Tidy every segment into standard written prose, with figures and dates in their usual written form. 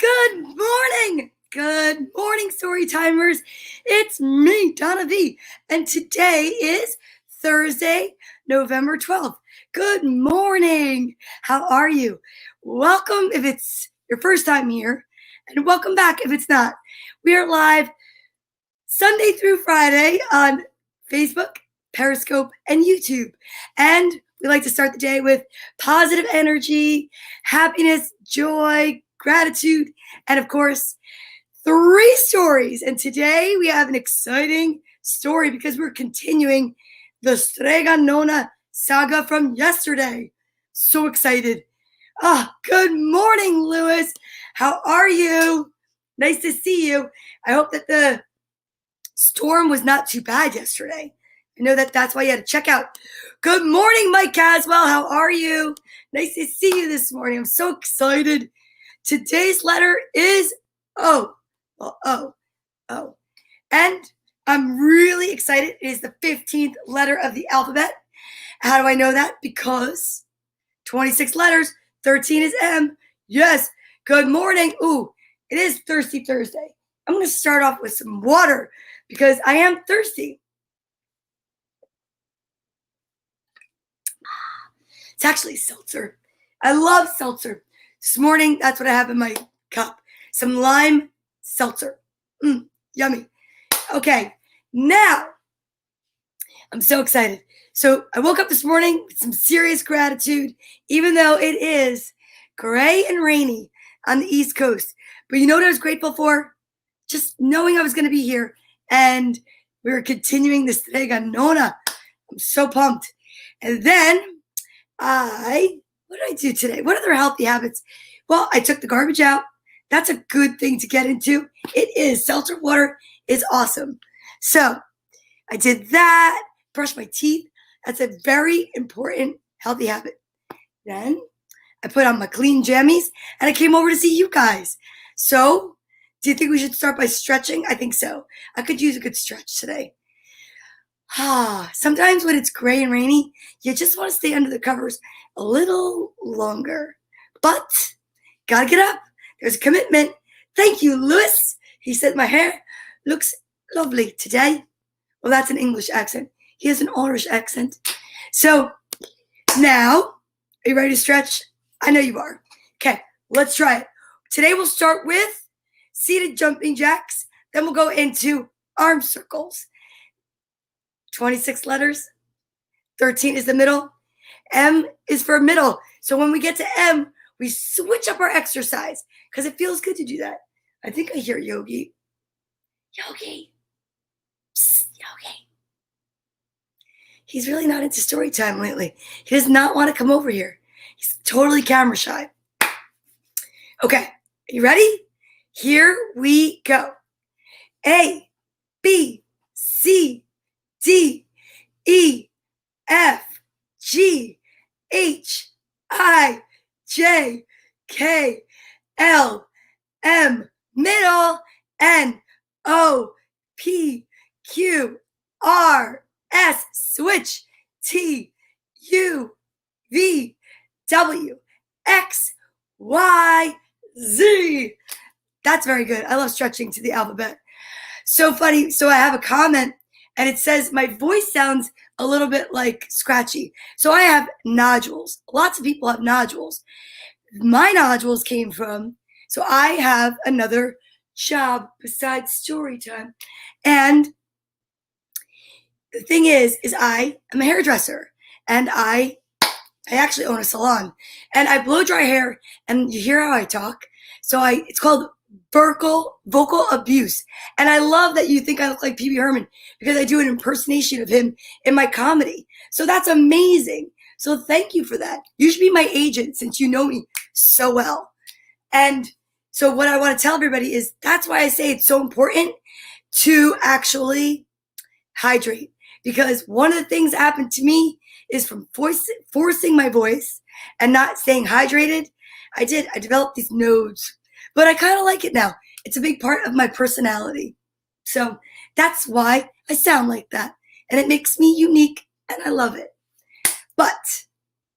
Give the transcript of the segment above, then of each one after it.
Good morning. Good morning, story timers. It's me, Donna Vee, and today is Thursday, November 12th. Good morning. How are you? Welcome if it's your first time here, and welcome back if it's not. We are live Sunday through Friday on Facebook, Periscope, and YouTube. And we like to start the day with positive energy, happiness, joy, gratitude, and of course, 3 stories. And today we have an exciting story because we're continuing the Strega Nona saga from yesterday. So excited. Good morning, Lewis. How are you? Nice to see you. I hope that the storm was not too bad yesterday. I know that's why you had to check out. Good morning, Mike Caswell. How are you? Nice to see you this morning. I'm so excited. Today's letter is O. And I'm really excited. It is the 15th letter of the alphabet. How do I know that? Because 26 letters, 13 is M. Yes. Good morning. Ooh, it is Thirsty Thursday. I'm going to start off with some water because I am thirsty. It's actually seltzer. I love seltzer. This morning, that's what I have in my cup. Some lime seltzer. Yummy. Okay, now, I'm so excited. So I woke up this morning with some serious gratitude, even though it is gray and rainy on the East Coast. But you know what I was grateful for? Just knowing I was going to be here, and we were continuing this Strega Nona. I'm so pumped. And then what did I do today? What other healthy habits? Well, I took the garbage out. That's a good thing to get into. It is. Seltzer water is awesome. So I did that, brushed my teeth. That's a very important healthy habit. Then I put on my clean jammies and I came over to see you guys. So do you think we should start by stretching? I think so. I could use a good stretch today. Sometimes when it's gray and rainy, you just want to stay under the covers a little longer. But gotta get up. There's a commitment. Thank you, Lewis. He said my hair looks lovely today. Well, that's an English accent. He has an Irish accent. So now, are you ready to stretch? I know you are. Okay, let's try it. Today we'll start with seated jumping jacks. Then we'll go into arm circles. 26 letters. 13 is the middle. M is for middle. So when we get to M, we switch up our exercise because it feels good to do that. I think I hear Yogi. Yogi. Psst, Yogi. He's really not into story time lately. He does not want to come over here. He's totally camera shy. Okay, are you ready? Here we go. A, B, C, D, E, F, G, H, I, J, K, L, M, middle, N, O, P, Q, R, S, switch, T, U, V, W, X, Y, Z. That's very good. I love stretching to the alphabet. So funny. So I have a comment and it says my voice sounds a little bit like scratchy. So I have nodules. Lots of people have nodules. My nodules came from, so I have another job besides story time. And the thing is I am a hairdresser and I actually own a salon and I blow dry hair and you hear how I talk. So it's called vocal abuse. And I love that you think I look like Pee Wee Herman because I do an impersonation of him in my comedy. So that's amazing. So thank you for that. You should be my agent since you know me so well. And so what I want to tell everybody is that's why I say it's so important to actually hydrate. Because one of the things that happened to me is from forcing my voice and not staying hydrated. I developed these nodes. But I kind of like it now. It's a big part of my personality. So that's why I sound like that. And it makes me unique, and I love it. But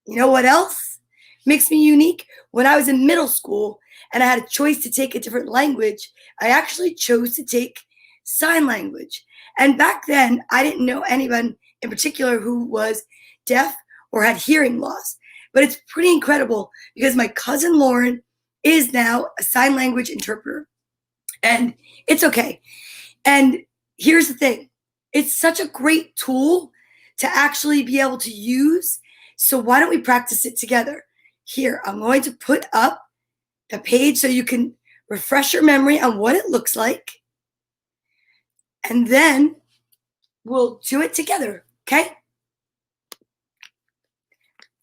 you know what else? makes me unique? When I was in middle school and I had a choice to take a different language, I actually chose to take sign language. And back then, I didn't know anyone in particular who was deaf or had hearing loss. But it's pretty incredible because my cousin Lauren is now a sign language interpreter. And it's okay. And here's the thing. It's such a great tool to actually be able to use. So why don't we practice it together? Here, I'm going to put up the page so you can refresh your memory on what it looks like. And then we'll do it together, okay?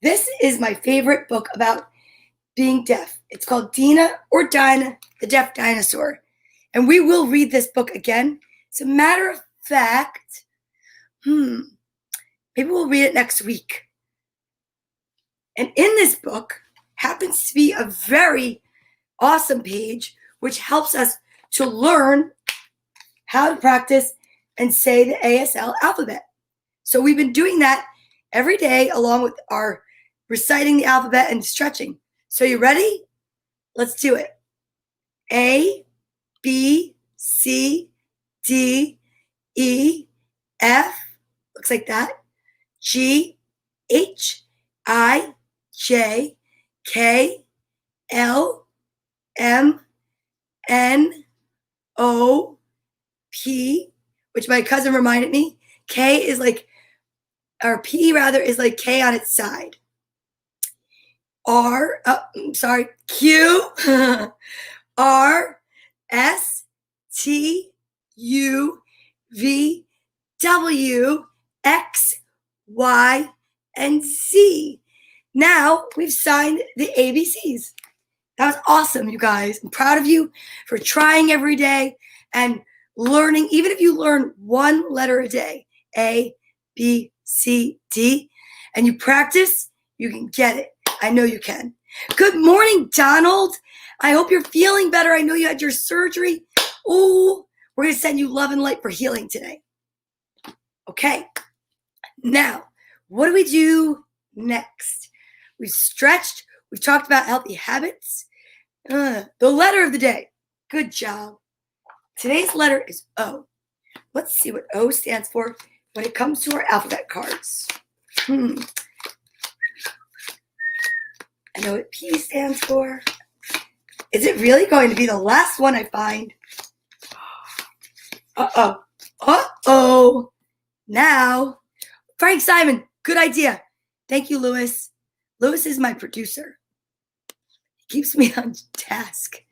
This is my favorite book about being deaf. It's called Dina or Dinah, the Deaf Dinosaur. And we will read this book again. As a matter of fact, maybe we'll read it next week. And in this book happens to be a very awesome page which helps us to learn how to practice and say the ASL alphabet. So we've been doing that every day along with our reciting the alphabet and stretching. So you ready? Let's do it. A, B, C, D, E, F, looks like that. G, H, I, J, K, L, M, N, O, P, which my cousin reminded me. K is like, or P rather, is like K on its side. Q, R, S, T, U, V, W, X, Y, and Z. Now we've signed the ABCs. That was awesome, you guys. I'm proud of you for trying every day and learning, even if you learn one letter a day, A, B, C, D, and you practice, you can get it. I know you can. Good morning, Donald. I hope you're feeling better. I know you had your surgery. Oh, we're going to send you love and light for healing today. Okay. Now, what do we do next? We've stretched. We've talked about healthy habits. The letter of the day. Good job. Today's letter is O. Let's see what O stands for when it comes to our alphabet cards. I know what P stands for. Is it really going to be the last one I find? Uh-oh. Now, Frank Simon, good idea. Thank you, Lewis. Lewis is my producer. He keeps me on task.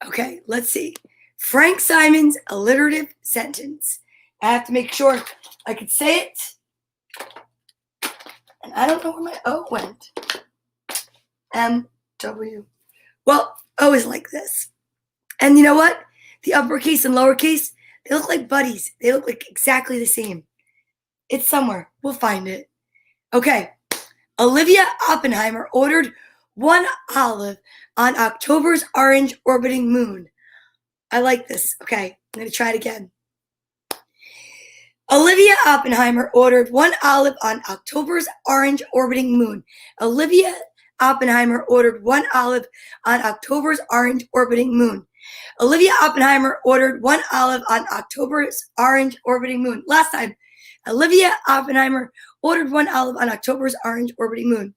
Okay, let's see. Frank Simon's alliterative sentence. I have to make sure I can say it. And I don't know where my O went. M, W. Well, O is like this. And you know what? The uppercase and lowercase, they look like buddies. They look like exactly the same. It's somewhere. We'll find it. Okay. Olivia Oppenheimer ordered 1 olive on October's orange orbiting moon. I like this. Okay. I'm going to try it again. Olivia Oppenheimer ordered 1 olive on October's orange orbiting moon. Olivia Oppenheimer ordered 1 olive on October's orange orbiting moon. Olivia Oppenheimer ordered 1 olive on October's orange orbiting moon. Last time. Olivia Oppenheimer ordered 1 olive on October's orange orbiting moon.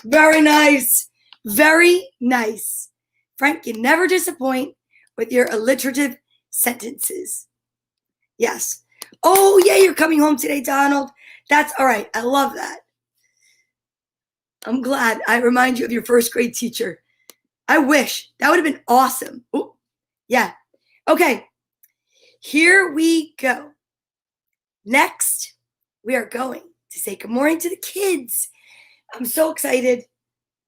Very nice. Very nice. Frank, you never disappoint with your alliterative sentences. Yes. Oh, yeah, you're coming home today, Donald. That's all right. I love that. I'm glad I remind you of your first grade teacher. I wish. That would have been awesome. Ooh, yeah. Okay. Here we go. Next, we are going to say good morning to the kids. I'm so excited.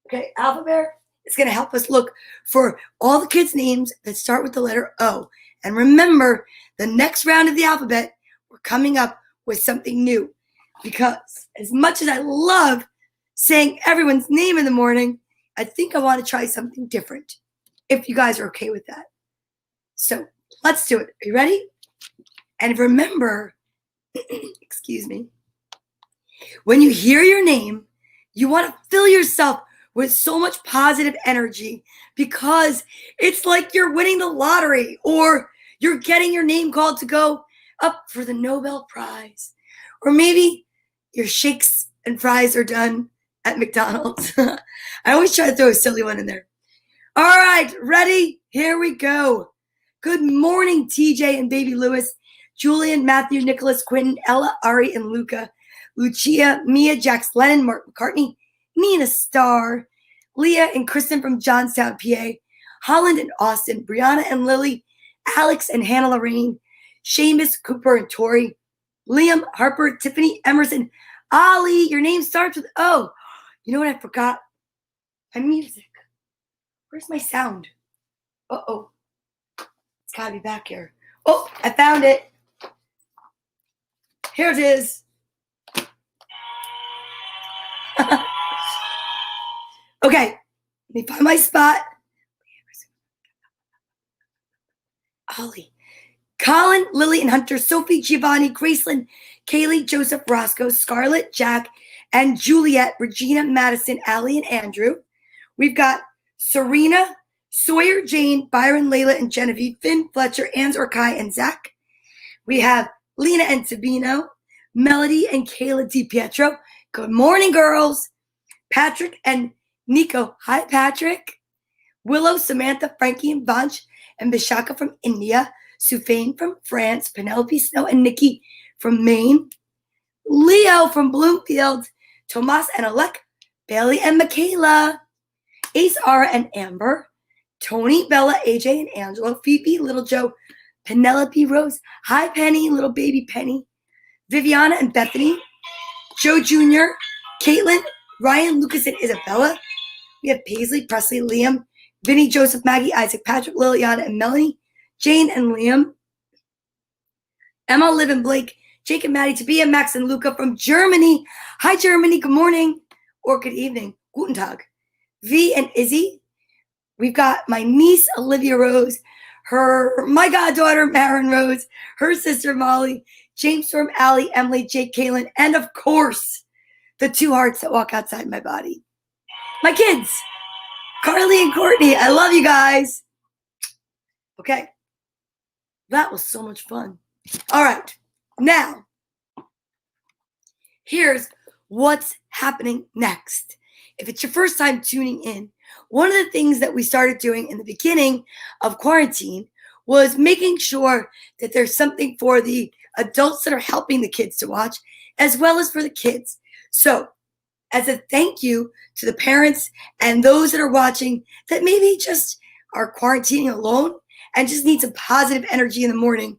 Okay, Alphabet is going to help us look for all the kids' names that start with the letter O. And remember, the next round of the alphabet, we're coming up with something new. Because as much as I love saying everyone's name in the morning, I think I want to try something different, if you guys are okay with that. So let's do it. Are you ready? And remember, excuse me, when you hear your name, you want to fill yourself with so much positive energy because it's like you're winning the lottery or you're getting your name called to go up for the Nobel Prize. Or maybe your shakes and fries are done at McDonald's. I always try to throw a silly one in there. All right, ready? Here we go. Good morning, TJ and baby Lewis, Julian, Matthew, Nicholas, Quentin, Ella, Ari, and Luca, Lucia, Mia, Jax, Lennon, Mark McCartney, Nina Starr, Leah and Kristen from Johnstown, PA, Holland and Austin, Brianna and Lily, Alex and Hannah Lorraine, Seamus, Cooper, and Tori, Liam, Harper, Tiffany, Emerson, Ollie. Your name starts with O. You know what I forgot? My music. Where's my sound? Uh-oh. It's got to be back here. Oh, I found it. Here it is. Okay, let me find my spot. Ollie. Colin, Lily, and Hunter, Sophie, Giovanni, Graceland, Kaylee, Joseph, Roscoe, Scarlett, Jack, and Juliet, Regina, Madison, Allie, and Andrew. We've got Serena, Sawyer, Jane, Byron, Layla, and Genevieve, Finn, Fletcher, Ans, Orkai, and Zach. We have Lena and Sabino, Melody and Kayla DiPietro. Good morning, girls. Patrick and Nico. Hi, Patrick. Willow, Samantha, Frankie, and Vanch, and Vishaka from India. Sufain from France. Penelope, Snow, and Nikki from Maine. Leo from Bloomfield. Tomas and Alec. Bailey and Michaela. Ace, Ara, and Amber. Tony, Bella, AJ, and Angelo. Phoebe, Little Joe, Penelope, Rose. Hi, Penny, little baby Penny. Viviana and Bethany. Joe Jr., Caitlin, Ryan, Lucas, and Isabella. We have Paisley, Presley, Liam, Vinny, Joseph, Maggie, Isaac, Patrick, Liliana, and Melanie. Jane and Liam. Emma, Liv, and Blake. Jake and Maddie, Tabia, Max, and Luca from Germany. Hi, Germany. Good morning or good evening. Guten Tag. V and Izzy. We've got my niece, Olivia Rose, my goddaughter, Marin Rose, her sister, Molly, James Storm, Allie, Emily, Jake, Kaylin, and of course, the two hearts that walk outside my body. My kids, Carly and Courtney. I love you guys. Okay. That was so much fun. All right. Now, here's what's happening next. If it's your first time tuning in, one of the things that we started doing in the beginning of quarantine was making sure that there's something for the adults that are helping the kids to watch, as well as for the kids. So, as a thank you to the parents and those that are watching that maybe just are quarantining alone and just need some positive energy in the morning,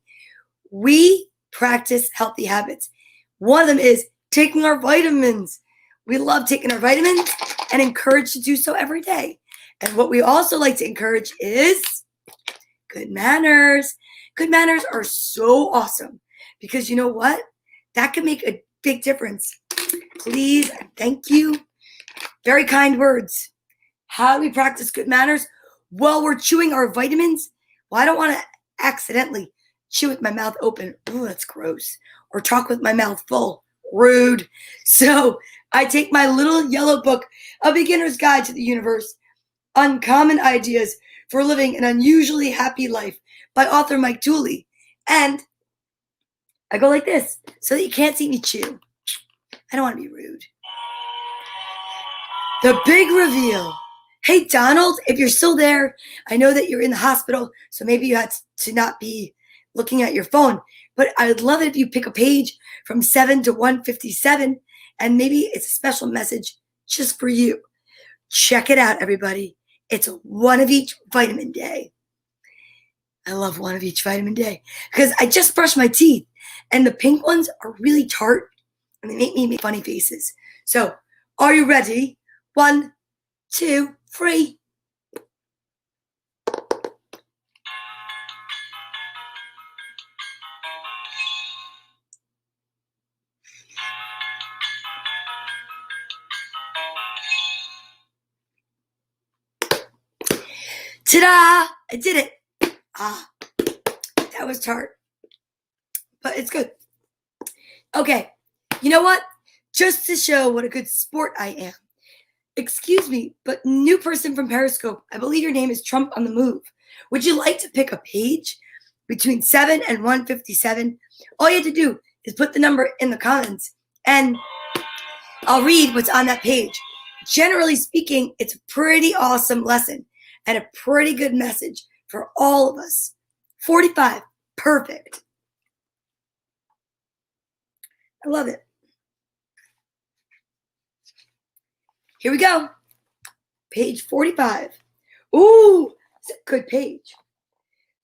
we practice healthy habits. One of them is taking our vitamins. We love taking our vitamins and encourage to do so every day. And what we also like to encourage is good manners. Good manners are so awesome because you know what? That can make a big difference. Please, thank you. Very kind words. How do we practice good manners? While we're chewing our vitamins, well, I don't want to accidentally chew with my mouth open. Oh, that's gross. Or talk with my mouth full. Rude. So I take my little yellow book, A Beginner's Guide to the Universe, Uncommon Ideas for Living an Unusually Happy Life by author Mike Dooley. And I go like this so that you can't see me chew. I don't want to be rude. The big reveal. Hey, Donald, if you're still there, I know that you're in the hospital, so maybe you had to not be looking at your phone. But I would love it if you pick a page from 7 to 157, and maybe it's a special message just for you. Check it out, everybody. It's a one of each vitamin day. I love one of each vitamin day because I just brushed my teeth, and the pink ones are really tart, and they make me make funny faces. So, are you ready? 1, 2, 3. Ta-da! I did it. That was tart. But it's good. Okay. You know what? Just to show what a good sport I am, Excuse me, but new person from Periscope, I believe your name is Trump on the Move. Would you like to pick a page between 7 and 157? All you have to do is put the number in the comments and I'll read what's on that page. Generally speaking, it's a pretty awesome lesson and a pretty good message for all of us. 45, perfect. I love it. Here we go. Page 45. Ooh, it's a good page.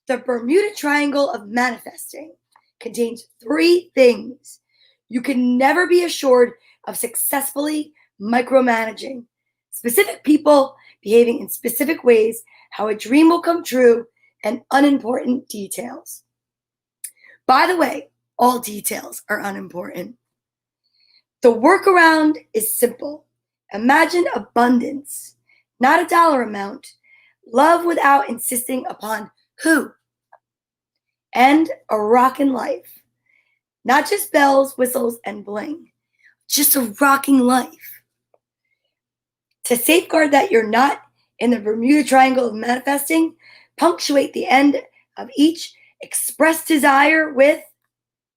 The Bermuda Triangle of Manifesting contains 3 things you can never be assured of successfully micromanaging. Specific people behaving in specific ways, how a dream will come true, and unimportant details. By the way, all details are unimportant. The workaround is simple. Imagine abundance, not a dollar amount. Love without insisting upon who. And a rockin' life. Not just bells, whistles, and bling. Just a rocking life. To safeguard that you're not in the Bermuda Triangle of Manifesting, punctuate the end of each expressed desire with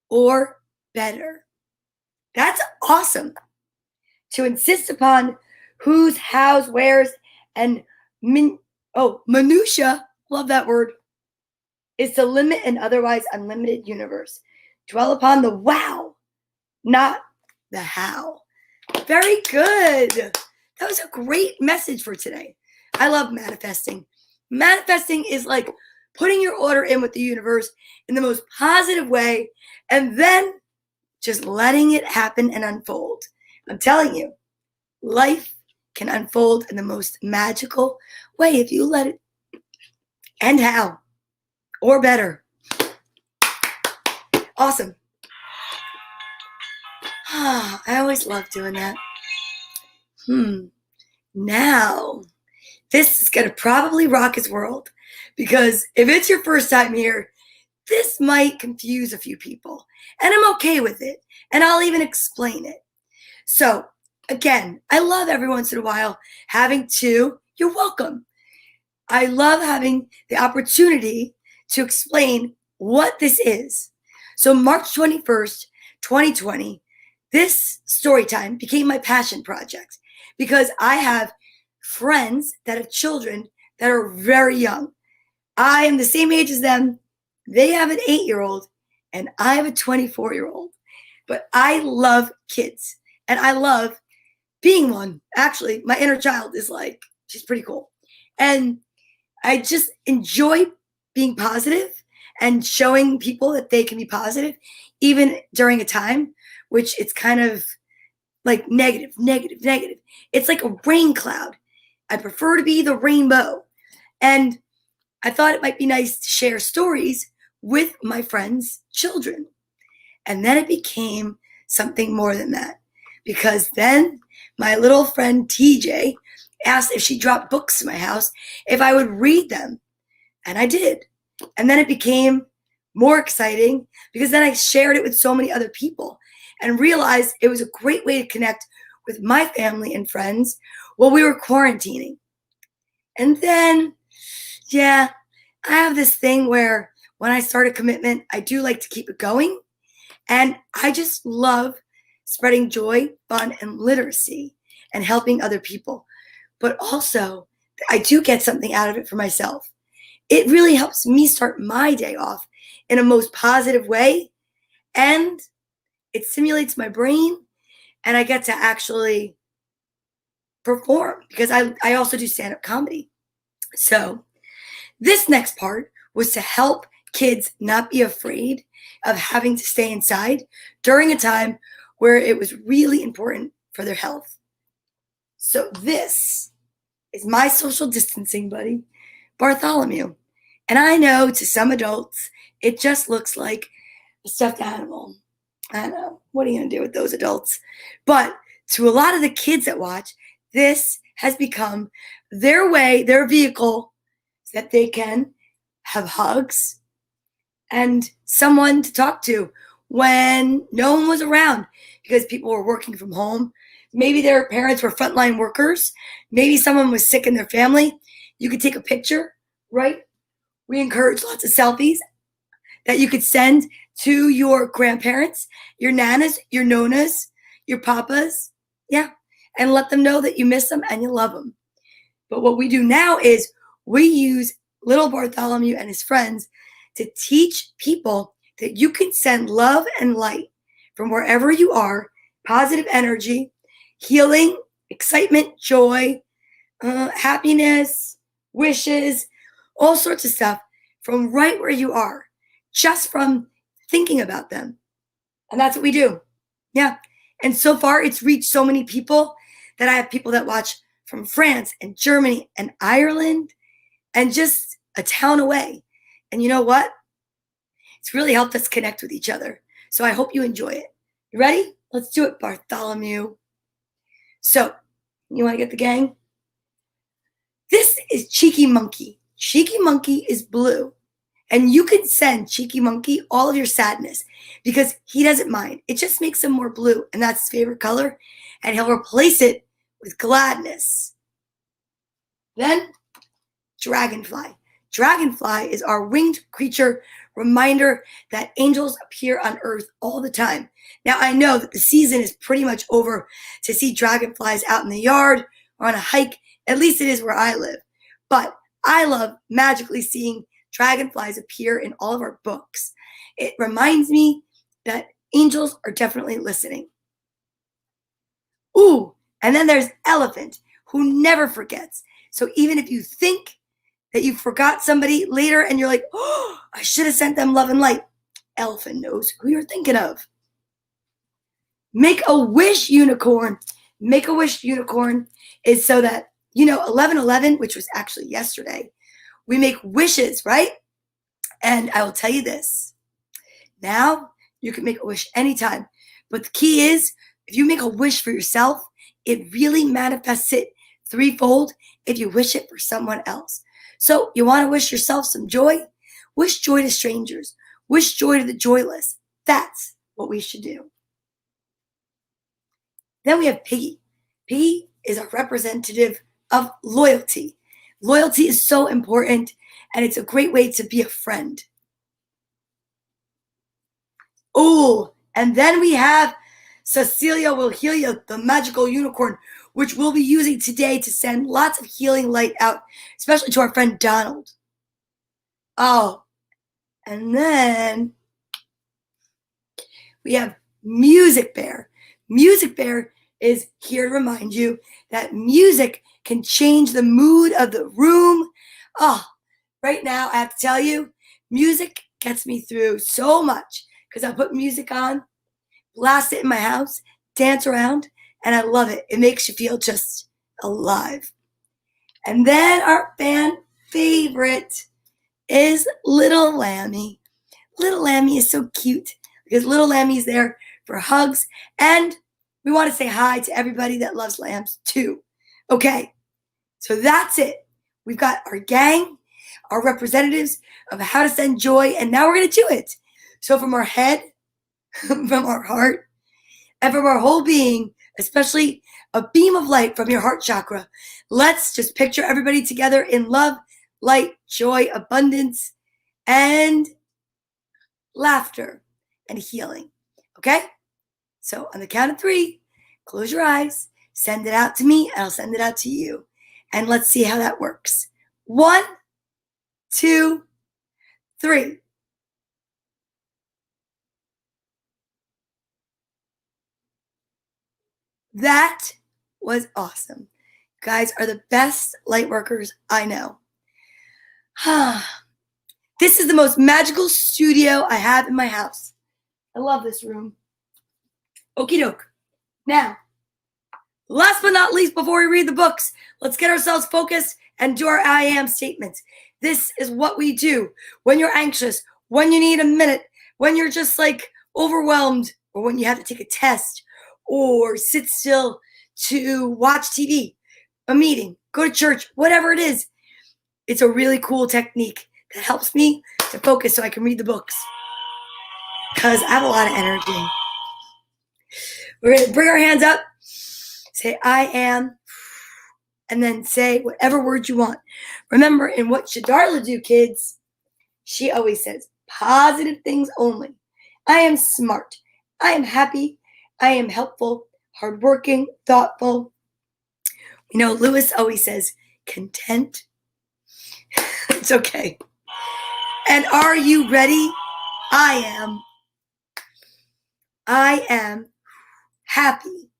or better. That's awesome. To insist upon whose, how's, where's, and minutia, love that word, is to limit an otherwise unlimited universe. Dwell upon the wow, not the how. Very good. That was a great message for today. I love manifesting. Manifesting is like putting your order in with the universe in the most positive way and then just letting it happen and unfold. I'm telling you, life can unfold in the most magical way if you let it. And how? Or better. Awesome. I always love doing that. Now, this is going to probably rock his world because if it's your first time here, this might confuse a few people. And I'm okay with it. And I'll even explain it. So, again, I love every once in a while having to, you're welcome. I love having the opportunity to explain what this is. So March 21st, 2020, this story time became my passion project because I have friends that have children that are very young. I am the same age as them. They have an 8-year-old and I have a 24-year-old. But I love kids and I love being one. Actually, my inner child is like, she's pretty cool. And I just enjoy being positive and showing people that they can be positive, even during a time which it's kind of like negative. It's like a rain cloud. I prefer to be the rainbow. And I thought it might be nice to share stories with my friends' children. And then it became something more than that. Because then my little friend TJ asked if she dropped books to my house, if I would read them. And I did. And then it became more exciting because then I shared it with so many other people and realized it was a great way to connect with my family and friends while we were quarantining. And then, I have this thing where when I start a commitment, I do like to keep it going. And I just love spreading joy, fun, and literacy and helping other people. But also, I do get something out of it for myself. It really helps me start my day off in a most positive way. And it stimulates my brain. And I get to actually perform because I also do stand-up comedy. So this next part was to help kids not be afraid of having to stay inside during a time where it was really important for their health. So this is my social distancing buddy, Bartholomew. And I know to some adults, it just looks like a stuffed animal. I know, what are you going to do with those adults? But to a lot of the kids that watch, this has become their way, their vehicle, so that they can have hugs and someone to talk to when no one was around because people were working from home. Maybe their parents were frontline workers. Maybe someone was sick in their family. You could take a picture, right? We encourage lots of selfies that you could send to your grandparents, your nanas, your nonas, your papas, yeah, and let them know that you miss them and you love them. But what we do now is we use little Bartholomew and his friends to teach people that you can send love and light from wherever you are, positive energy, healing, excitement, joy, happiness, wishes, all sorts of stuff from right where you are, just from thinking about them. And that's what we do. Yeah. And so far, it's reached so many people that I have people that watch from France and Germany and Ireland and just a town away. And you know what? It's really helped us connect with each other. So I hope you enjoy it. You ready? Let's do it, Bartholomew. So, you want to get the gang? This is Cheeky Monkey. Cheeky Monkey is blue. And you can send Cheeky Monkey all of your sadness because he doesn't mind. It just makes him more blue, and that's his favorite color. And he'll replace it with gladness. Then, Dragonfly. Dragonfly is our winged creature reminder that angels appear on earth all the time. Now, I know that the season is pretty much over to see dragonflies out in the yard or on a hike. At least it is where I live. But I love magically seeing dragonflies appear in all of our books. It reminds me that angels are definitely listening. Ooh, and then there's Elephant, who never forgets. So even if you think that you forgot somebody later and you're like, oh, I should have sent them love and light, Elephant knows who you're thinking of. Make a Wish Unicorn. Make a Wish Unicorn is so that, 11/11, which was actually yesterday, we make wishes, right? And I will tell you this. Now, you can make a wish anytime. But the key is, if you make a wish for yourself, it really manifests it threefold if you wish it for someone else. So you want to wish yourself some joy? Wish joy to strangers. Wish joy to the joyless. That's what we should do. Then we have Piggy. Piggy is a representative of loyalty. Loyalty is so important, and it's a great way to be a friend. Oh, and then we have Cecilia will heal you, the magical unicorn, which we'll be using today to send lots of healing light out, especially to our friend Donald. Oh, and then we have Music Bear. Music Bear is here to remind you that music can change the mood of the room. Oh, right now, I have to tell you, music gets me through so much because I put music on, blast it in my house, dance around, and I love it. It makes you feel just alive. And then our fan favorite is Little Lammy. Little Lammy is so cute because Little Lammy's there for hugs, and we want to say hi to everybody that loves lambs too. Okay, so that's it. We've got our gang, our representatives of how to send joy, and now we're going to do it. So from our head, from our heart, and from our whole being, especially a beam of light from your heart chakra, let's just picture everybody together in love, light, joy, abundance, and laughter and healing. Okay? So on the count of 3, close your eyes, send it out to me, and I'll send it out to you. And let's see how that works. 1, 2, 3. That was awesome. You guys are the best light workers I know. This is the most magical studio I have in my house. I love this room. Okie doke. Now, last but not least, before we read the books, let's get ourselves focused and do our I am statements. This is what we do when you're anxious, when you need a minute, when you're just like overwhelmed, or when you have to take a test, or sit still to watch TV, a meeting, go to church, whatever it is. It's a really cool technique that helps me to focus so I can read the books because I have a lot of energy. We're going to bring our hands up, Say, I am, and then say whatever word you want. Remember, in what should Darla do, kids? She always says positive things only. I am smart. I am happy. I am helpful, hardworking, thoughtful. You know, Lewis always says content. It's okay. And are you ready? I am. I am happy.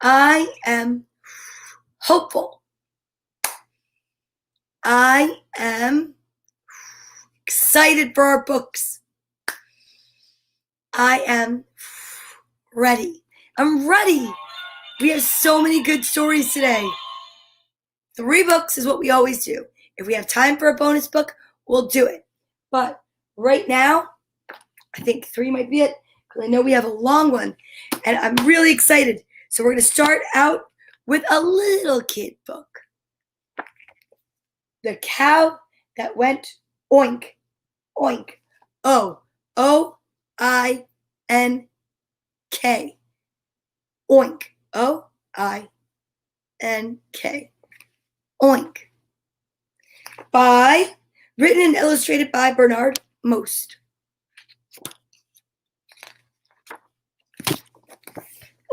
I am hopeful. I am excited for our books. I am ready. I'm ready. We have so many good stories today. 3 books is what we always do. If we have time for a bonus book, we'll do it. But right now, I think 3 might be it, because I know we have a long one, and I'm really excited. So we're going to start out with a little kid book. The Cow That Went Oink, Oink. O-O-I-N-K. Oink. O-I-N-K. Oink. Written and illustrated by Bernard Most.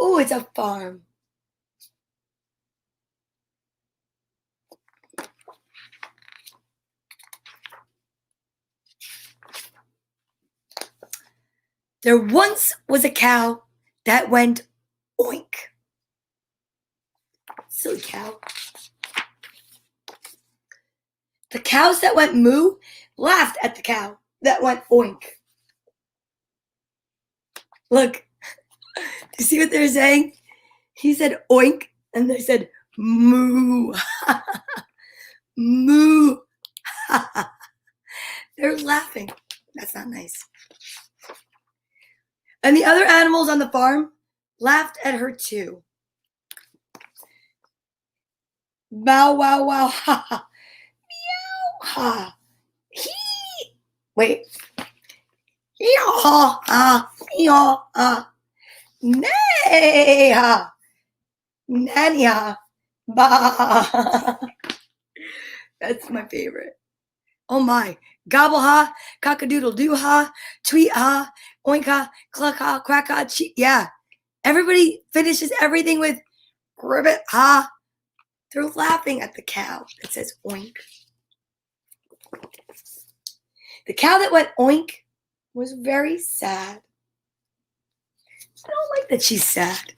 Oh, it's a farm. There once was a cow that went oink. Silly cow. The cows that went moo laughed at the cow that went oink. Look, do you see what they're saying? He said oink, and they said moo. Moo. They're laughing. That's not nice. And the other animals on the farm laughed at her too. Bow, wow, wow, ha, ha. Meow, ha. Hee. Wait. Yaw, ha. Yaw, ha. Nay, ha. Nanny, ha. Bah. That's my favorite. Oh my. Gobble ha, cock-a-doodle doo ha, tweet ha, oink ha, cluck ha, quack ha, yeah. Everybody finishes everything with ribbit ha. They're laughing at the cow that says oink. The cow that went oink was very sad. I don't like that she's sad.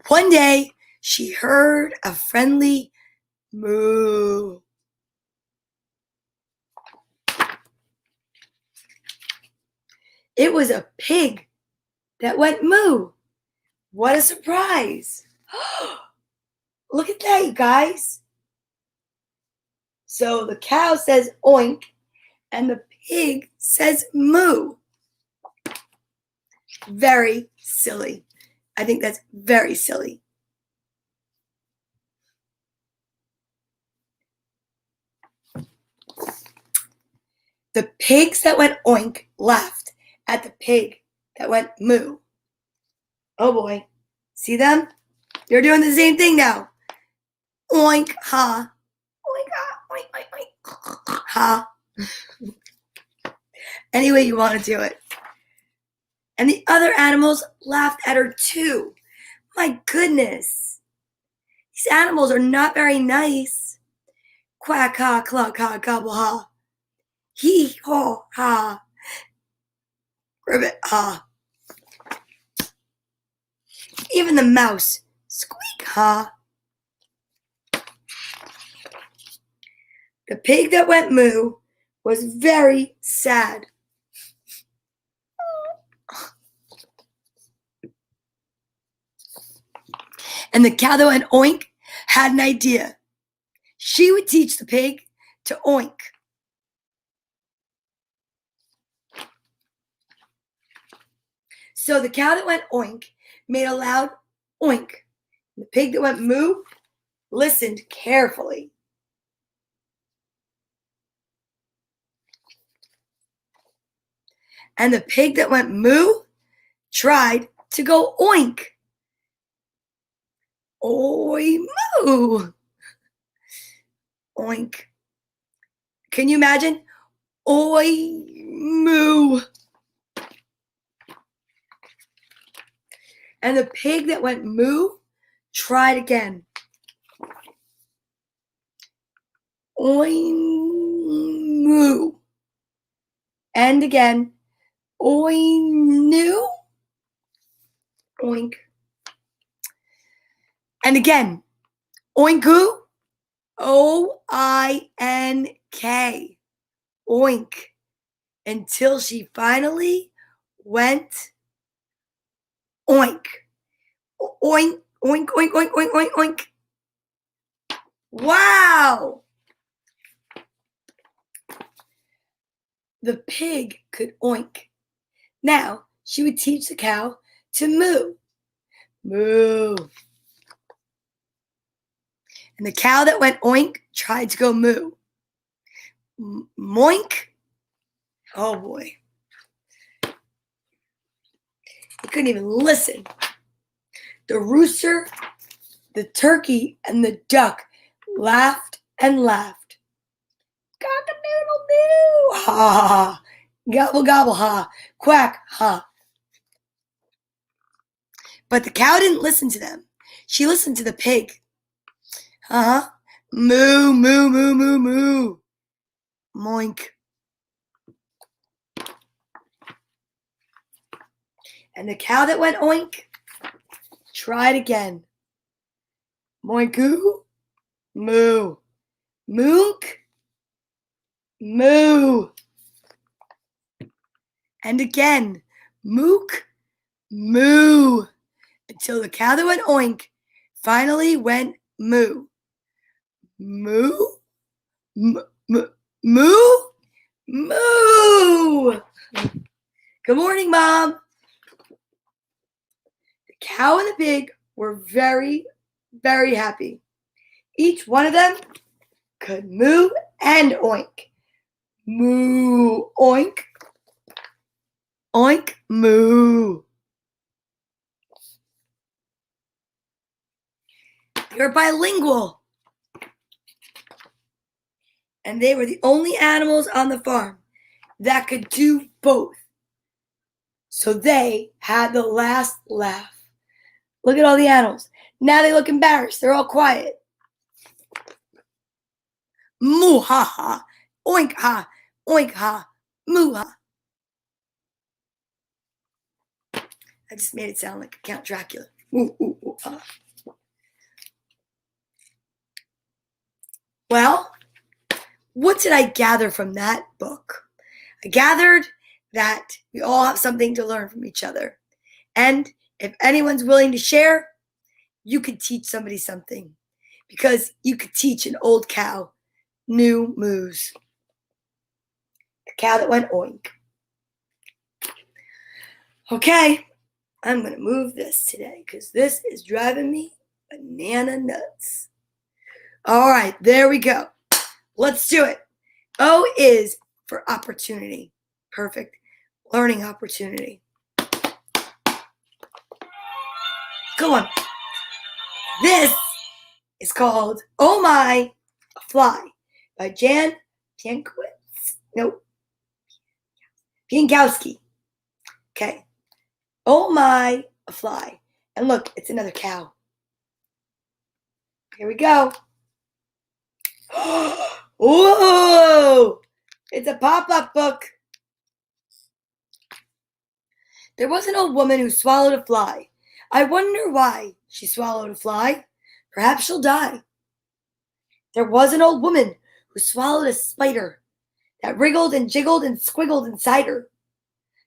One day, she heard a friendly moo. It was a pig that went moo. What a surprise. Look at that, you guys. So the cow says oink, and the pig says moo. Very silly. I think that's very silly. The pigs that went oink laughed at the pig that went moo. Oh boy. See them? They're doing the same thing now. Oink, ha. Oink, ha. Oink, oink, oink. Ha. Any way you want to do it. And the other animals laughed at her too. My goodness. These animals are not very nice. Quack, ha, cluck, ha, gobble, ha. Hee, haw, ha. Ribbit, ha. Even the mouse, squeak, ha. The pig that went moo was very sad. And the cow that went oink had an idea. She would teach the pig to oink. So the cow that went oink made a loud oink. The pig that went moo listened carefully. And the pig that went moo tried to go oink. Oi moo. Oink. Can you imagine? Oi moo. And the pig that went moo tried again. Oi moo. And again. Oi moo. Oink. And again. Oinku. O-I-N-K. Oink. Until she finally went oink. Oink, oink, oink, oink, oink, oink, oink. Wow! The pig could oink. Now she would teach the cow to moo. Moo. And the cow that went oink tried to go moo. Moink. Oh boy. He couldn't even listen. The rooster, the turkey, and the duck laughed and laughed. Cock-a-doodle-doo! Ha ha ha. Gobble gobble ha. Quack ha. But the cow didn't listen to them. She listened to the pig. Uh-huh. Moo, moo, moo, moo, moo. Moink. And the cow that went oink tried again. Moinku. Moo. Moonk. Moo. And again. Mook. Moo. Until the cow that went oink finally went moo. Moo. Moo. Moo. Moo. Good morning, Mom. The cow and the pig were very, very happy. Each one of them could moo and oink. Moo, oink. Oink, moo. They were bilingual. And they were the only animals on the farm that could do both. So they had the last laugh. Look at all the animals. Now they look embarrassed. They're all quiet. Moo ha ha. Oink ha. Oink ha. Moo ha. I just made it sound like Count Dracula. Ooh, ooh, ooh, ah. Well, what did I gather from that book? I gathered that we all have something to learn from each other. And if anyone's willing to share, you could teach somebody something. Because you could teach an old cow new moos. The cow that went oink. Okay, I'm going to move this today because this is driving me banana nuts. All right, there we go. Let's do it. O is for opportunity. Perfect. Learning opportunity. Go on. This is called Oh My, a Fly by Jan Piankowski. Nope. Piankowski. Okay. Oh My, a Fly. And look, it's another cow. Here we go. Whoa! It's a pop-up book. There was an old woman who swallowed a fly. I wonder why she swallowed a fly. Perhaps she'll die. There was an old woman who swallowed a spider that wriggled and jiggled and squiggled inside her.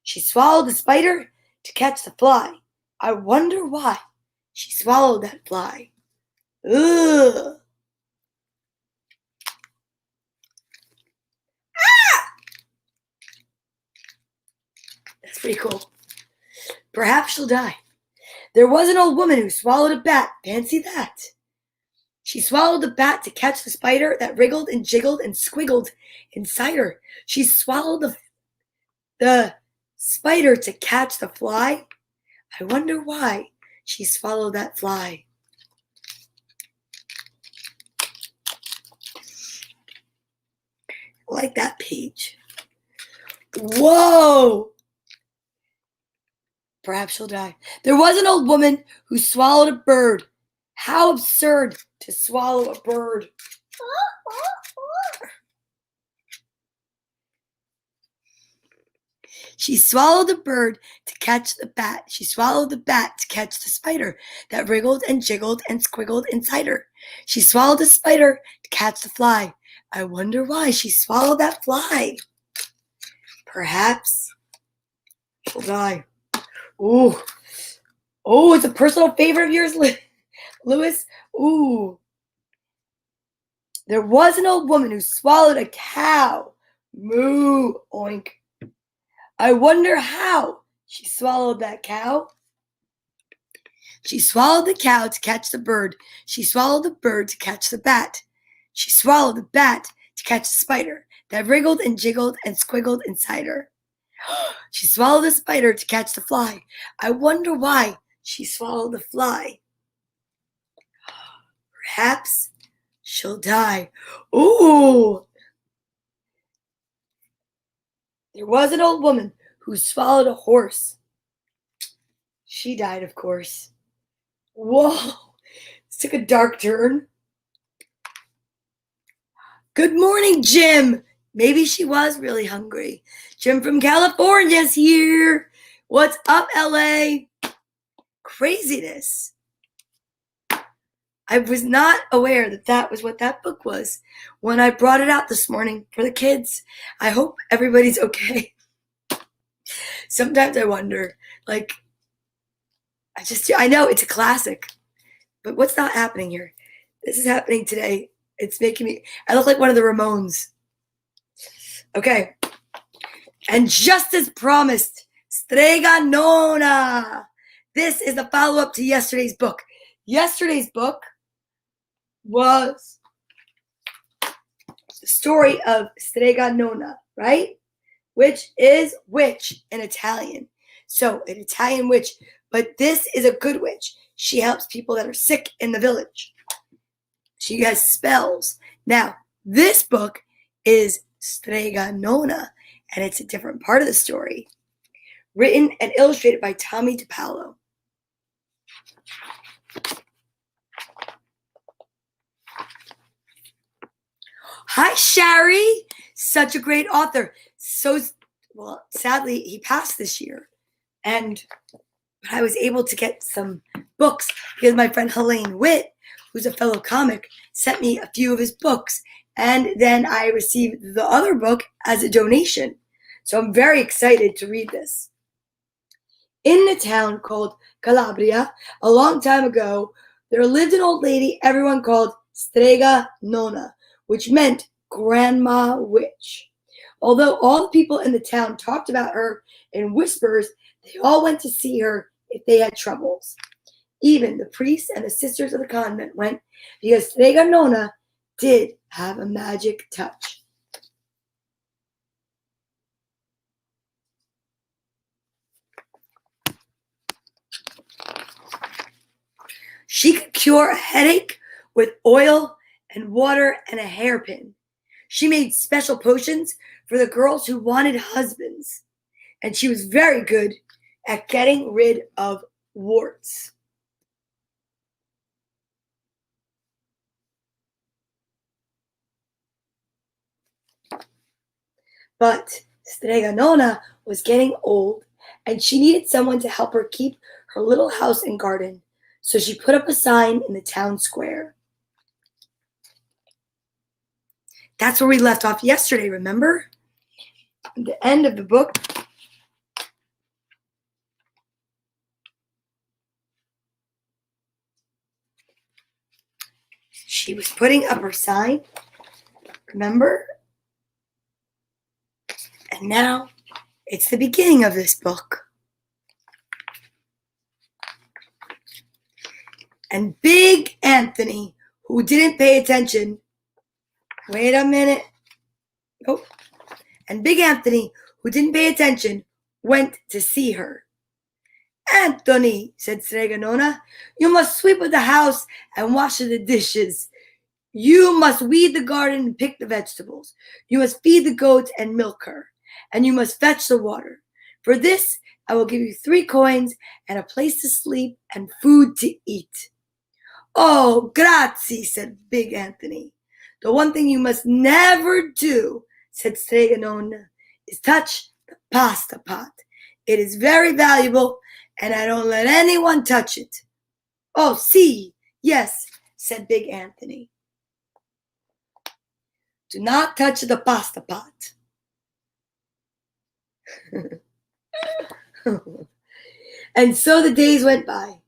She swallowed the spider to catch the fly. I wonder why she swallowed that fly. Ugh. That's pretty cool. Perhaps she'll die. There was an old woman who swallowed a bat. Fancy that. She swallowed the bat to catch the spider that wriggled and jiggled and squiggled inside her. She swallowed the spider to catch the fly. I wonder why she swallowed that fly. I like that page. Whoa! Perhaps she'll die. There was an old woman who swallowed a bird. How absurd to swallow a bird. She swallowed the bird to catch the bat. She swallowed the bat to catch the spider that wriggled and jiggled and squiggled inside her. She swallowed the spider to catch the fly. I wonder why she swallowed that fly. Perhaps she'll die. Ooh. Oh, it's a personal favorite of yours, Lewis. Ooh. There was an old woman who swallowed a cow. Moo, oink. I wonder how she swallowed that cow. She swallowed the cow to catch the bird. She swallowed the bird to catch the bat. She swallowed the bat to catch the spider that wriggled and jiggled and squiggled inside her. She swallowed the spider to catch the fly. I wonder why she swallowed the fly. Perhaps she'll die. Ooh! There was an old woman who swallowed a horse. She died, of course. Whoa! This took a dark turn. Good morning, Jim. Maybe she was really hungry. Jim from California's here. What's up, LA? Craziness. I was not aware that that was what that book was when I brought it out this morning for the kids. I hope everybody's okay. Sometimes I wonder, like, I know it's a classic, but what's not happening here? This is happening today. It's making me, I look like one of the Ramones. Okay. And just as promised, Strega Nona. This is the follow-up to yesterday's book. Yesterday's book was the story of Strega Nona, right? Which is witch in Italian. So an Italian witch, but this is a good witch. She helps people that are sick in the village. She has spells. Now, this book is Strega Nona, and it's a different part of the story. Written and illustrated by Tommy DePaolo. Hi, Shari. Such a great author. So, well, sadly, he passed this year. And I was able to get some books because my friend Helene Witt, who's a fellow comic, sent me a few of his books. And then I received the other book as a donation. So I'm very excited to read this. In a town called Calabria, a long time ago, there lived an old lady everyone called Strega Nona, which meant Grandma Witch. Although all the people in the town talked about her in whispers, they all went to see her if they had troubles. Even the priests and the sisters of the convent went because Strega Nona did have a magic touch. She could cure a headache with oil and water and a hairpin. She made special potions for the girls who wanted husbands. And she was very good at getting rid of warts. But Strega Nona was getting old, and she needed someone to help her keep her little house and garden. So she put up a sign in the town square. That's where we left off yesterday, remember? At the end of the book. She was putting up her sign, remember? And now it's the beginning of this book. And Big Anthony, who didn't pay attention, wait a minute. Nope. And Big Anthony, who didn't pay attention, went to see her. Anthony, said Strega Nona, you must sweep the house and wash the dishes. You must weed the garden and pick the vegetables. You must feed the goats and milk her. And you must fetch the water. For this, I will give you 3 coins and a place to sleep and food to eat. Oh, grazie, said Big Anthony. The one thing you must never do, said Strega Nona, is touch the pasta pot. It is very valuable, and I don't let anyone touch it. Oh, see, yes, said Big Anthony. Do not touch the pasta pot. And so the days went by.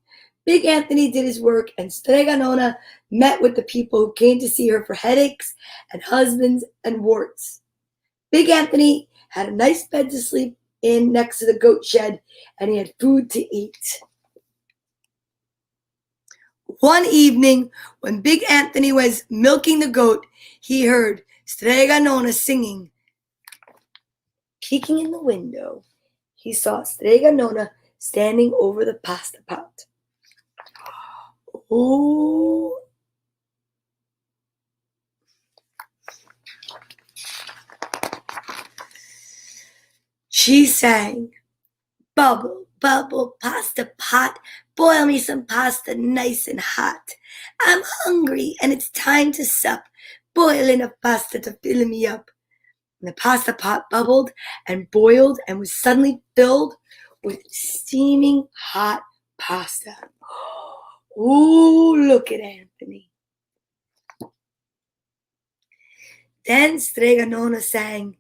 Big Anthony did his work, and Strega Nona met with the people who came to see her for headaches and husbands and warts. Big Anthony had a nice bed to sleep in next to the goat shed, and he had food to eat. One evening, when Big Anthony was milking the goat, he heard Strega Nona singing. Peeking in the window, he saw Strega Nona standing over the pasta pot. Oh. She sang, bubble, bubble, pasta pot, boil me some pasta nice and hot. I'm hungry and it's time to sup. Boil enough pasta to fill me up. And the pasta pot bubbled and boiled and was suddenly filled with steaming hot pasta. Ooh, look at Anthony. Then Strega Nona sang,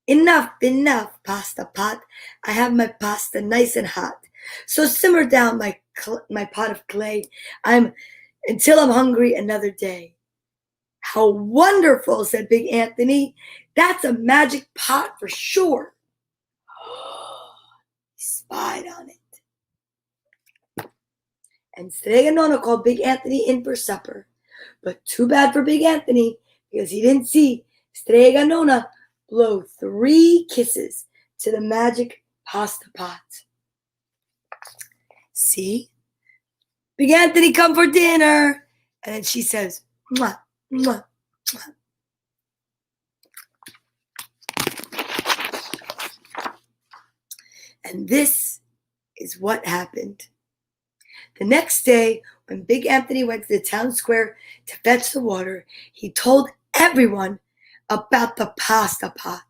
enough, enough, pasta pot. I have my pasta nice and hot. So simmer down my pot of clay until I'm hungry another day. How wonderful, said Big Anthony. That's a magic pot for sure. He spied on it. And Strega Nona called Big Anthony in for supper. But too bad for Big Anthony, because he didn't see Strega Nona blow 3 kisses to the magic pasta pot. See? Big Anthony, come for dinner. And then she says, mwah, mwah, mwah. And this is what happened. The next day, when Big Anthony went to the town square to fetch the water, he told everyone about the pasta pot.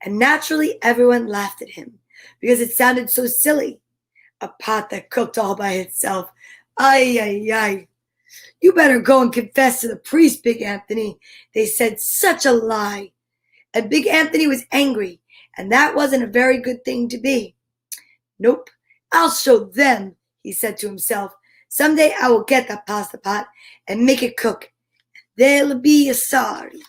And naturally, everyone laughed at him because it sounded so silly. A pot that cooked all by itself. Ay, ay, ay. You better go and confess to the priest, Big Anthony. They said such a lie. And Big Anthony was angry, and that wasn't a very good thing to be. Nope. I'll show them, he said to himself. Someday I will get that pasta pot and make it cook. They'll be sorry.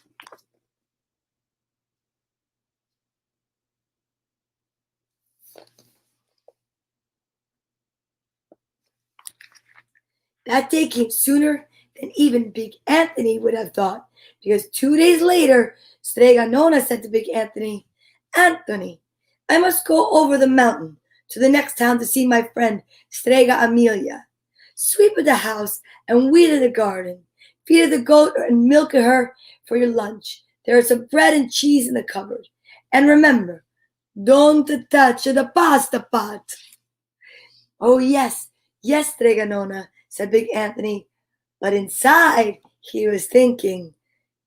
That day came sooner than even Big Anthony would have thought, because 2 days later, Strega Nona said to Big Anthony, Anthony, I must go over the mountain to the next town to see my friend Strega Amelia. Sweep the house and weed the garden. Feed the goat and milk her for your lunch. There is some bread and cheese in the cupboard. And remember, don't touch the pasta pot. Oh, yes, yes, Strega Nona, said Big Anthony. But inside, he was thinking,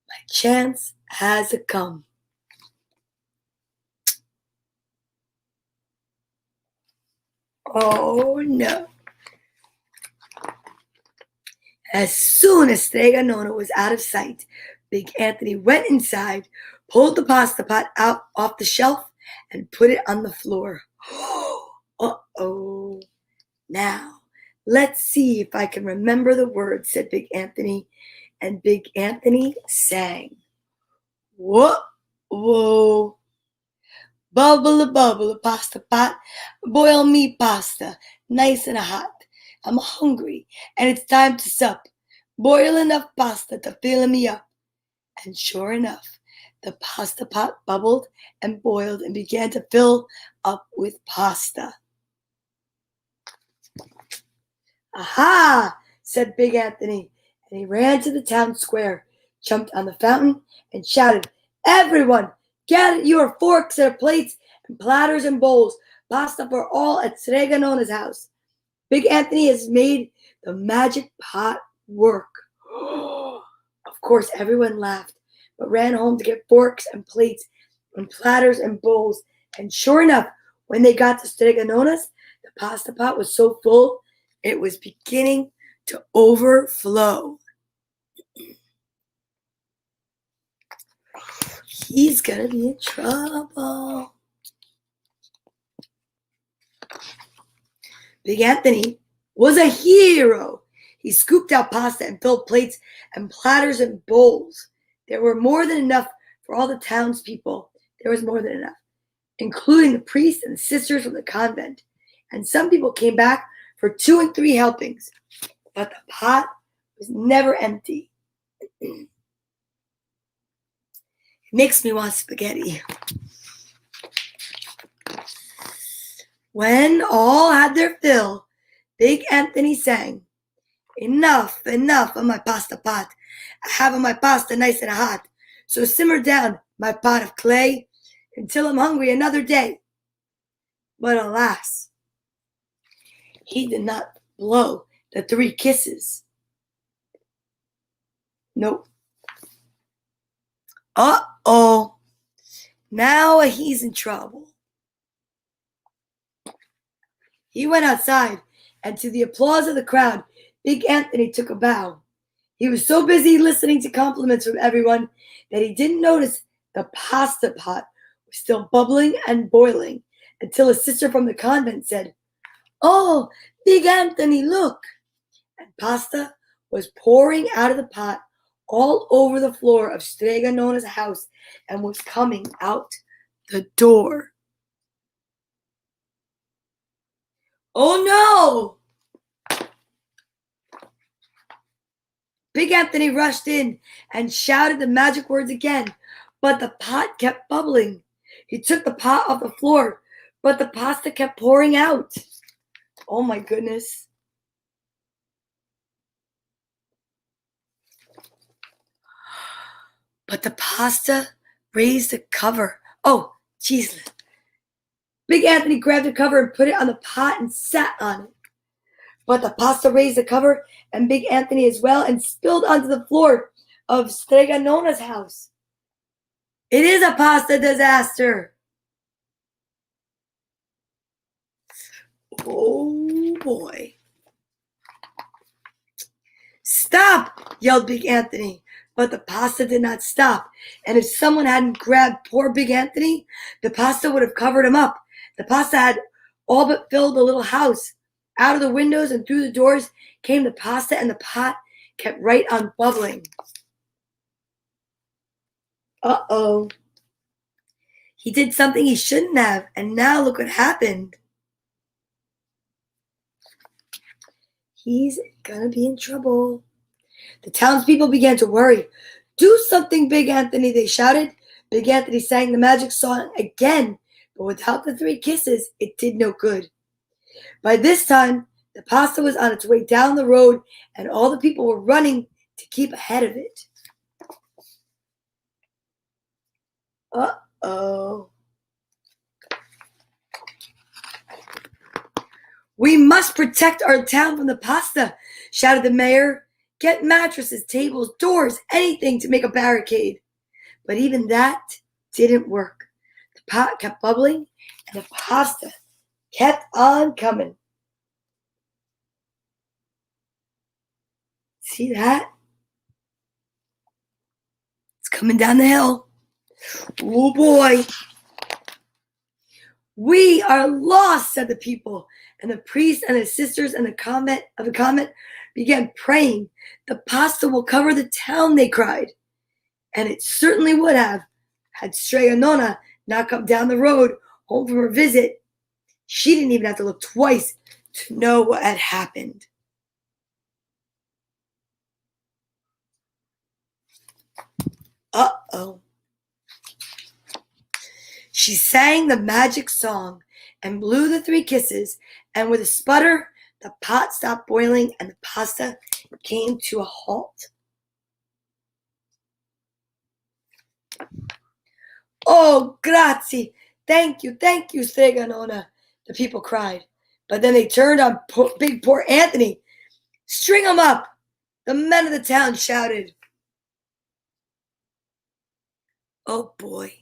my chance has come. Oh, no. As soon as Strega Nona was out of sight, Big Anthony went inside, pulled the pasta pot out off the shelf, and put it on the floor. Uh-oh. Now, let's see if I can remember the words, said Big Anthony. And Big Anthony sang. Whoa, whoa. Bubble, bubble, pasta pot. Boil me pasta, nice and hot. I'm hungry, and it's time to sup. Boil enough pasta to fill me up. And sure enough, the pasta pot bubbled and boiled and began to fill up with pasta. Aha, said Big Anthony, and he ran to the town square, jumped on the fountain, and shouted, "Everyone, get your forks and plates and platters and bowls. Pasta for all at Sreganona's house. Big Anthony has made the magic pot work." Of course, everyone laughed, but ran home to get forks and plates and platters and bowls. And sure enough, when they got to Streganona's, the pasta pot was so full, it was beginning to overflow. He's gonna be in trouble. Big Anthony was a hero. He scooped out pasta and filled plates and platters and bowls. There were more than enough for all the townspeople. There was more than enough, including the priests and the sisters from the convent. And some people came back for 2 and 3 helpings. But the pot was never empty. It makes me want spaghetti. When all had their fill, Big Anthony sang, "Enough, enough of my pasta pot. I have my pasta nice and hot. So simmer down, my pot of clay, until I'm hungry another day." But alas, he did not blow the 3 kisses. Nope. Uh-oh. Now he's in trouble. He went outside, and to the applause of the crowd, Big Anthony took a bow. He was so busy listening to compliments from everyone that he didn't notice the pasta pot was still bubbling and boiling until a sister from the convent said, "Oh, Big Anthony, look!" And pasta was pouring out of the pot all over the floor of Streganona's house and was coming out the door. Oh no! Big Anthony rushed in and shouted the magic words again, but the pot kept bubbling. He took the pot off the floor, but the pasta kept pouring out. Oh my goodness. But the pasta raised the cover. Oh, jeez. Big Anthony grabbed the cover and put it on the pot and sat on it. But the pasta raised the cover, and Big Anthony as well, and spilled onto the floor of Streganona's house. It is a pasta disaster. Oh boy. "Stop!" yelled Big Anthony. But the pasta did not stop. And if someone hadn't grabbed poor Big Anthony, the pasta would have covered him up. The pasta had all but filled the little house. Out of the windows and through the doors came the pasta, and the pot kept right on bubbling. Uh-oh. He did something he shouldn't have, and now look what happened. He's gonna be in trouble. The townspeople began to worry. "Do something, Big Anthony," they shouted. Big Anthony sang the magic song again, but without the 3 kisses, it did no good. By this time, the pasta was on its way down the road, and all the people were running to keep ahead of it. Uh-oh. "We must protect our town from the pasta," shouted the mayor. "Get mattresses, tables, doors, anything to make a barricade." But even that didn't work. The pot kept bubbling, and the pasta kept on coming. See that? It's coming down the hill. Oh boy. "We are lost," said the people, and the priests and the sisters and the convent began praying. "The pasta will cover the town," they cried. And it certainly would have, had Streganona not come down the road home from her visit. She didn't even have to look twice to know what had happened. Uh-oh. She sang the magic song and blew the 3 kisses, and with a sputter, The pot stopped boiling and the pasta came to a halt. Oh, grazie. Thank you, Strega Nonna, the people cried. But then they turned on big poor Anthony. String him up, the men of the town shouted. Oh boy.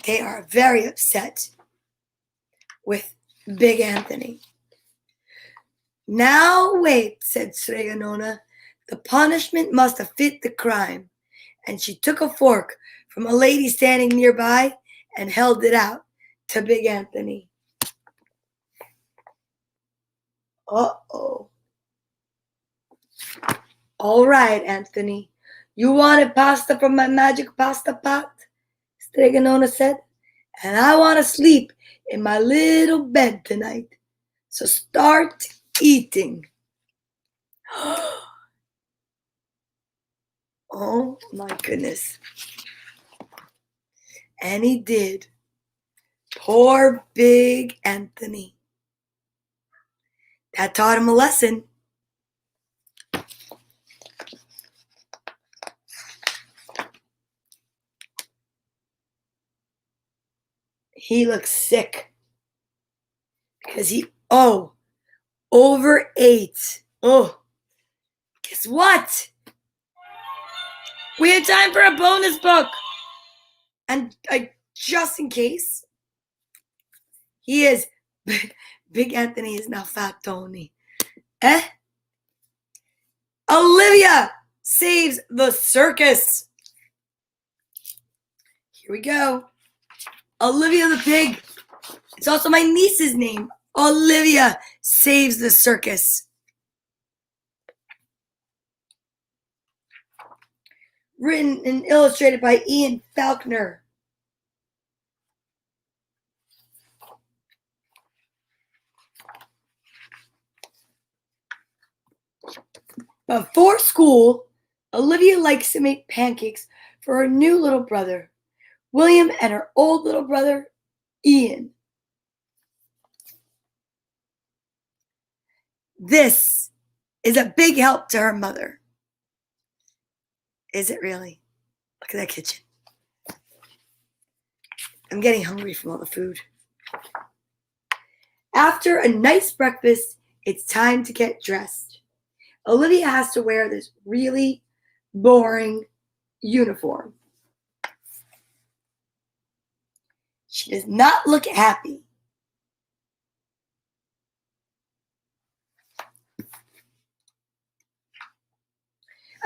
They are very upset with Big Anthony. Now wait, said Strega Nonna. The punishment must have fit the crime. And she took a fork from a lady standing nearby and held it out to Big Anthony. Uh-oh. All right, Anthony. You wanted pasta from my magic pasta pot? Strega Nonna said. And I want to sleep in my little bed tonight. So start eating. Oh my goodness. And he did. Poor Big Anthony. That taught him a lesson. He looks sick because he overate. Oh, guess what? We have time for a bonus book. And just in case, Big Anthony is now Fat Tony. Olivia saves the circus. Here we go. Olivia the pig. It's also my niece's name. Olivia saves the circus. Written and illustrated by Ian Faulkner. Before school, Olivia likes to make pancakes for her new little brother, William, and her old little brother, Ian. This is a big help to her mother. Is it really? Look at that kitchen. I'm getting hungry from all the food. After a nice breakfast, it's time to get dressed. Olivia has to wear this really boring uniform. She does not look happy.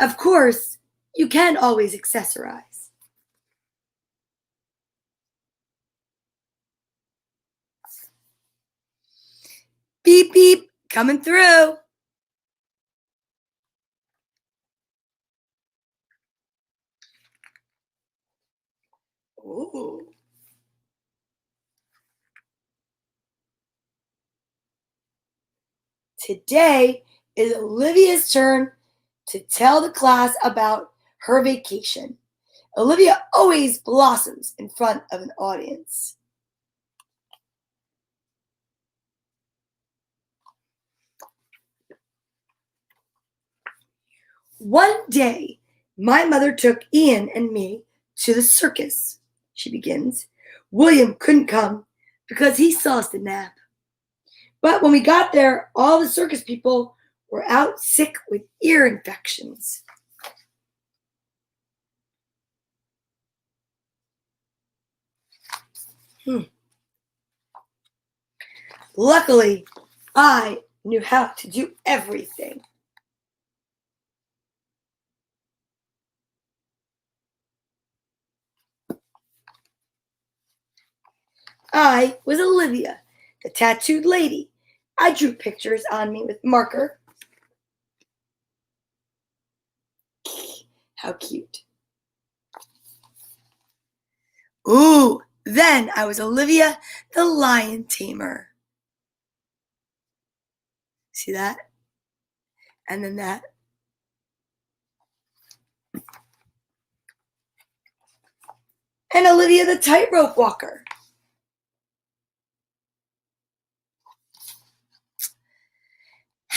Of course, you can always accessorize. Beep, beep, coming through. Ooh. Today is Olivia's turn to tell the class about her vacation. Olivia always blossoms in front of an audience. One day, my mother took Ian and me to the circus, she begins. William couldn't come because he saw us a nap. But when we got there, all the circus people were out sick with ear infections. Luckily, I knew how to do everything. I was Olivia, the tattooed lady. I drew pictures on me with marker. How cute. Ooh, then I was Olivia, the lion tamer. See that? And then that. And Olivia, the tightrope walker.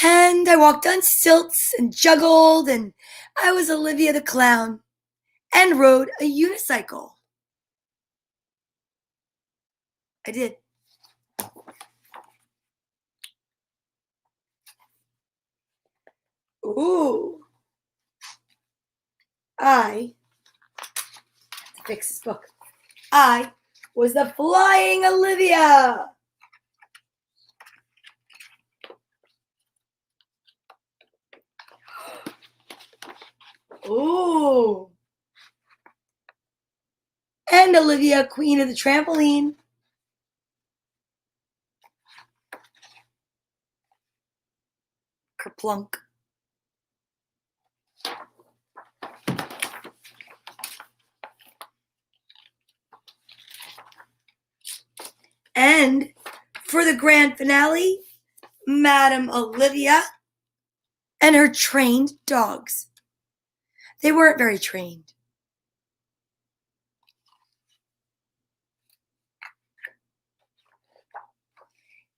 And I walked on stilts and juggled, and I was Olivia the clown and rode a unicycle. I did. Ooh. I have to fix this book. I was the flying Olivia. Ooh. And Olivia, queen of the trampoline. Kerplunk. And for the grand finale, Madame Olivia and her trained dogs. They weren't very trained.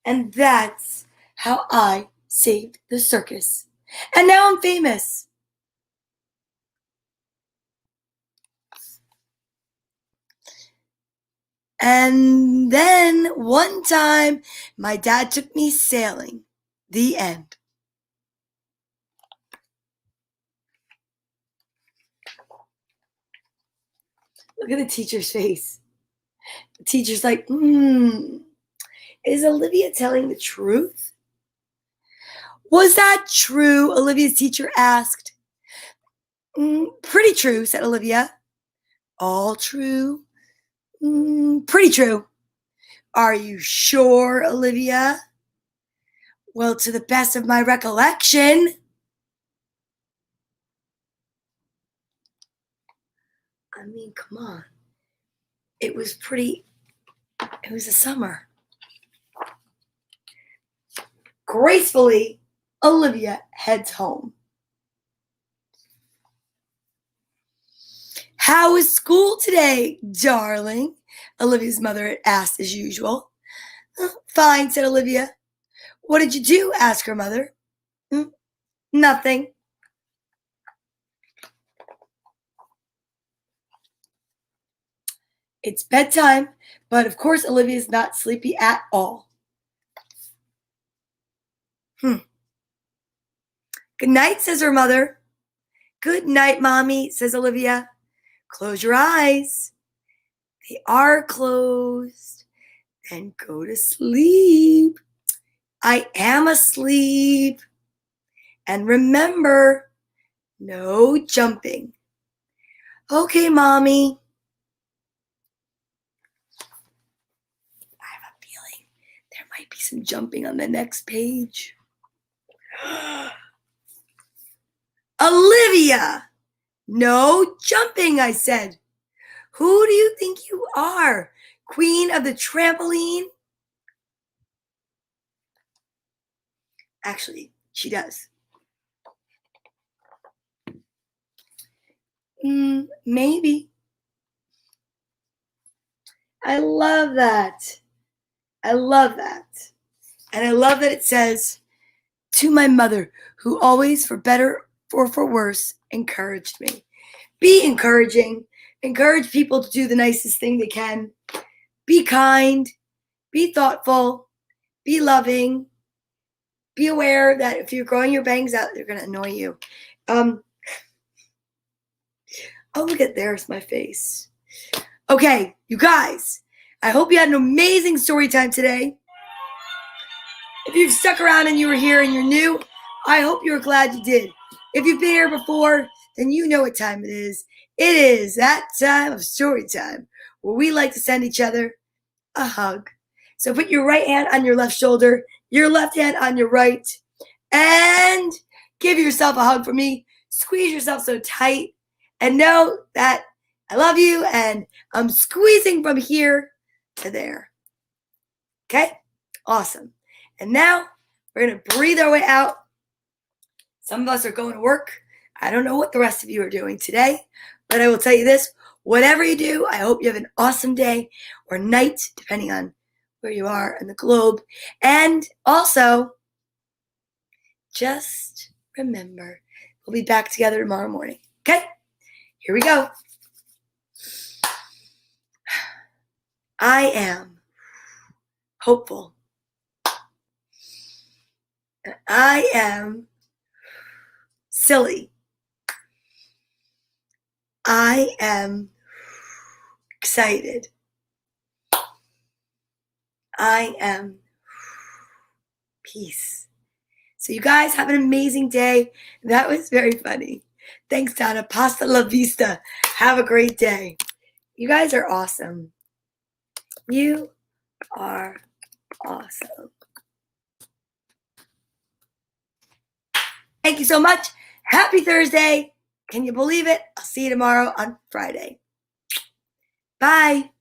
And that's how I saved the circus. And now I'm famous. And then one time, my dad took me sailing. The end. Look at the teacher's face. The teacher's like, is Olivia telling the truth? Was that true? Olivia's teacher asked. Pretty true, said Olivia. All true? Pretty true. Are you sure, Olivia? Well, to the best of my recollection. I mean, come on. It was the summer. Gracefully, Olivia heads home. How was school today, darling? Olivia's mother asked as usual. Fine, said Olivia. What did you do? Asked her mother. Nothing. It's bedtime, but of course Olivia's not sleepy at all. Good night, says her mother. Good night, Mommy, says Olivia. Close your eyes. They are closed. Then go to sleep. I am asleep. And remember, no jumping. Okay, Mommy. I have a feeling there might be some jumping on the next page. Olivia! No jumping, I said. Who do you think you are? Queen of the trampoline? Actually, she does. Maybe. I love that. I love that. And I love that it says, to my mother, who always, for better or for worse, encouraged me. Be encouraging. Encourage people to do the nicest thing they can. Be kind. Be thoughtful. Be loving. Be aware that if you're growing your bangs out, they're going to annoy you. Oh, look at there's my face. Okay, you guys, I hope you had an amazing story time today. If you've stuck around and you were here and you're new, I hope you're glad you did. If you've been here before, then you know what time it is. It is that time of story time where we like to send each other a hug. So put your right hand on your left shoulder, your left hand on your right, and give yourself a hug from me. Squeeze yourself so tight and know that I love you and I'm squeezing from here to there. Okay? Awesome. And now we're going to breathe our way out. Some of us are going to work. I don't know what the rest of you are doing today, but I will tell you this. Whatever you do, I hope you have an awesome day or night, depending on where you are in the globe. And also, just remember, we'll be back together tomorrow morning. Okay? Here we go. I am hopeful. I am silly. I am excited. I am peace. So you guys have an amazing day. That was very funny. Thanks, Donna. Pasta la vista. Have a great day. You guys are awesome. You are awesome. Thank you so much. Happy Thursday. Can you believe it? I'll see you tomorrow on Friday. Bye.